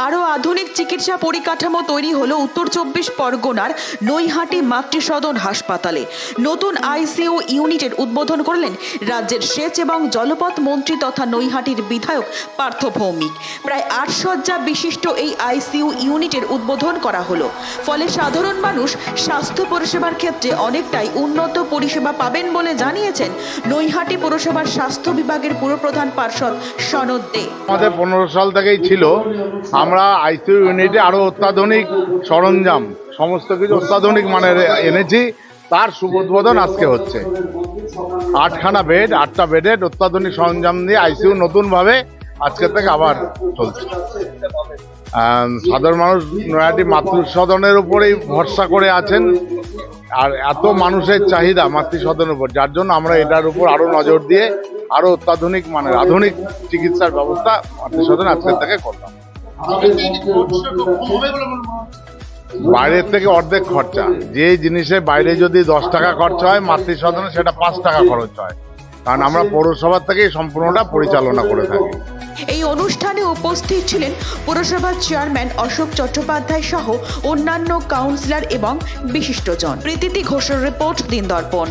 আরও আধুনিক চিকিৎসা পরিকাঠামো তৈরি হলো উত্তর 24 পরগনার নৈহাটি মাতৃসদন হাসপাতালে। নতুন আইসিইউ ইউনিটের উদ্বোধন করলেন রাজ্যের সেচ এবং জলপথ মন্ত্রী তথা নৈহাটির বিধায়ক পার্থ ভৌমিক। প্রায় 8 শয্যা বিশিষ্ট এই আইসিইউ ইউনিটের উদ্বোধন করা হলো। ফলে সাধারণ মানুষ স্বাস্থ্য পরিষেবার ক্ষেত্রে অনেকটাই উন্নত পরিষেবা পাবেন বলে জানিয়েছেন নৈহাটি পৌরসভার স্বাস্থ্য বিভাগের পুরপ্রধান পার্ষদ সনদ দে। আমাদের 15 সাল থেকেই ছিল, আমরা আইসিইউ ইউনিটে আরো অত্যাধুনিক সরঞ্জাম সমস্ত কিছু অত্যাধুনিক মানের এনেছি। তার শুভ উদ্বোধন আজকে হচ্ছে। 8খানা বেড, 8টা বেডের অত্যাধুনিক সরঞ্জাম দিয়ে আইসিইউ নতুনভাবে আজকে থেকে আবার চলছে। সাধারণ মানুষ নৈহাটি মাতৃসদনের উপরেই ভরসা করে আছেন, আর এত মানুষের চাহিদা মাতৃসদনের উপর, যার জন্য আমরা এটার উপর আরো নজর দিয়ে আরো অত্যাধুনিক মানের আধুনিক চিকিৎসার ব্যবস্থা মাতৃসদন আজকের থেকে করলাম। বাইরের থেকে অর্ধেক খরচা। যে জিনিসে বাইরে যদি 10 টাকা খরচা হয়, মাতৃসদনে সেটা 5 টাকা খরচ হয়, কারণ আমরা পৌরসভা থেকেই সম্পূর্ণটা পরিচালনা করে থাকি। এই অনুষ্ঠানে উপস্থিত ছিলেন পৌরসভার চেয়ারম্যান অশোক চট্টোপাধ্যায় সহ অন্যান্য কাউন্সিলর এবং বিশিষ্টজন। প্রীতি ঘোষের রিপোর্ট, দিন দর্পণ।